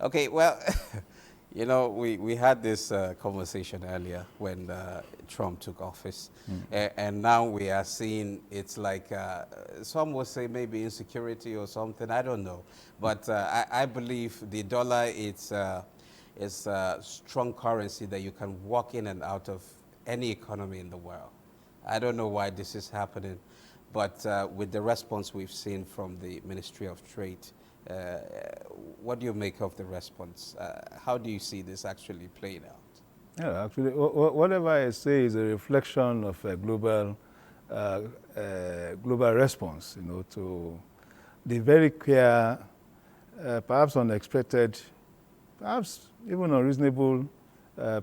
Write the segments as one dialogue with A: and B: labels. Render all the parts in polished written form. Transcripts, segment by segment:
A: Okay, well, we had this conversation earlier when Trump took office, and now we are seeing it's like some would say maybe insecurity or something. I don't know, but I believe the dollar is a strong currency that you can walk in and out of any economy in the world. I don't know why this is happening, but with the response we've seen from the Ministry of Trade, uh, what do you make of the response? How do you see this actually playing out?
B: Yeah, actually, whatever I say is a reflection of a global response, to the very clear, perhaps unexpected, perhaps even unreasonable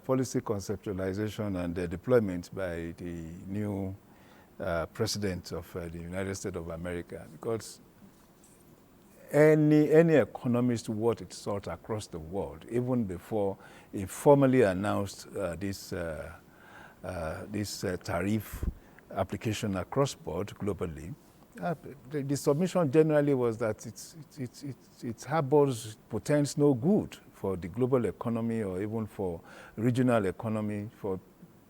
B: policy conceptualization and deployment by the new president of the United States of America. Because any economist worth its salt across the world, even before he formally announced this tariff application across board globally, the submission generally was that it harbors, portends no good for the global economy or even for regional economy, for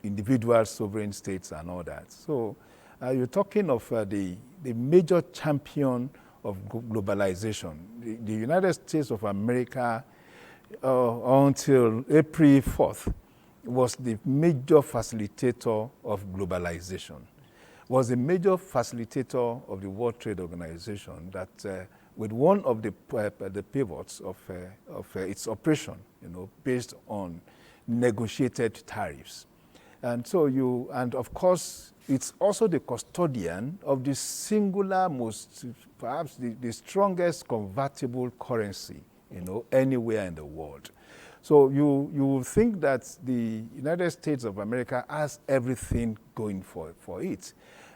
B: individual sovereign states and all that. So you're talking of the major champion of globalization. The United States of America, until April 4th, was the major facilitator of globalization, was a major facilitator of the World Trade Organization that with one of the pivots of its operation, based on negotiated tariffs. And so and of course, it's also the custodian of the singular perhaps the strongest convertible currency, anywhere in the world. So you think that the United States of America has everything going for it.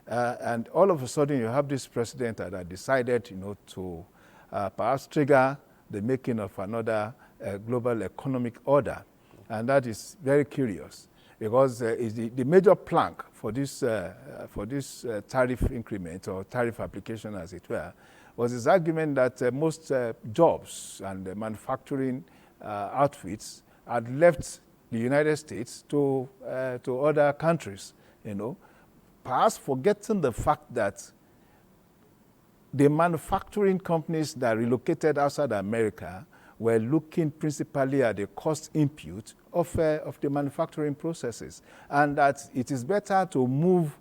B: And all of a sudden you have this president that had decided, to perhaps trigger the making of another global economic order. And that is very curious, because the major plank for this tariff increment or tariff application, as it were, was his argument that most jobs and manufacturing outfits had left the United States to other countries, perhaps forgetting the fact that the manufacturing companies that relocated outside America were looking principally at the cost input of the manufacturing processes, and that it is better to move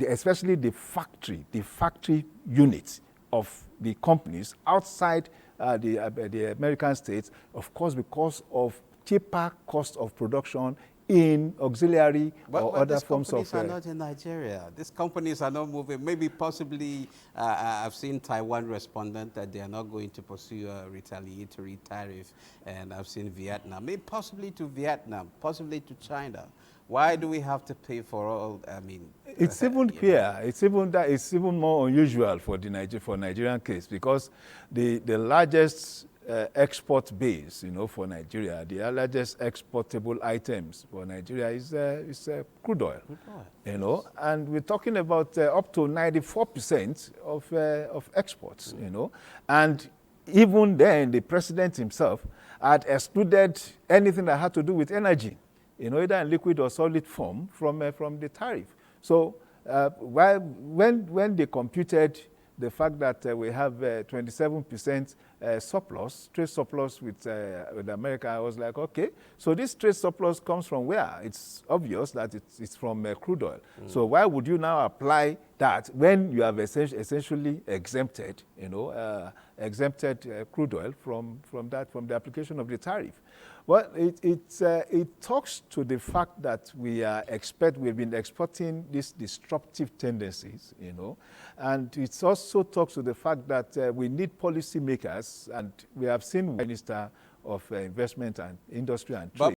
B: especially the factory units of the companies outside the American states, of course, because of cheaper cost of production in auxiliary or other forms of...
A: These companies are not in Nigeria. These companies are not moving. Maybe possibly, I've seen Taiwan respondent that they are not going to pursue a retaliatory tariff. And I've seen Vietnam, maybe possibly to Vietnam, possibly to China. Why do we have to pay for all,
B: It's even clear. It's even more unusual for Nigerian case, because the largest export base, for Nigeria, the largest exportable items for Nigeria is crude oil. And we're talking about up to 94% of exports, And even then, the president himself had excluded anything that had to do with energy, either in liquid or solid form from the tariff. So when they computed the fact that we have 27% surplus, trade surplus with America, I was like, okay, so this trade surplus comes from where? It's obvious that it's from the oil. So why would you now apply that when you have essentially exempted, crude oil from the application of the tariff? Well, it talks to the fact that we've been exporting these disruptive tendencies, and it also talks to the fact that we need policymakers, and we have seen Minister of Investment and Industry and Trade.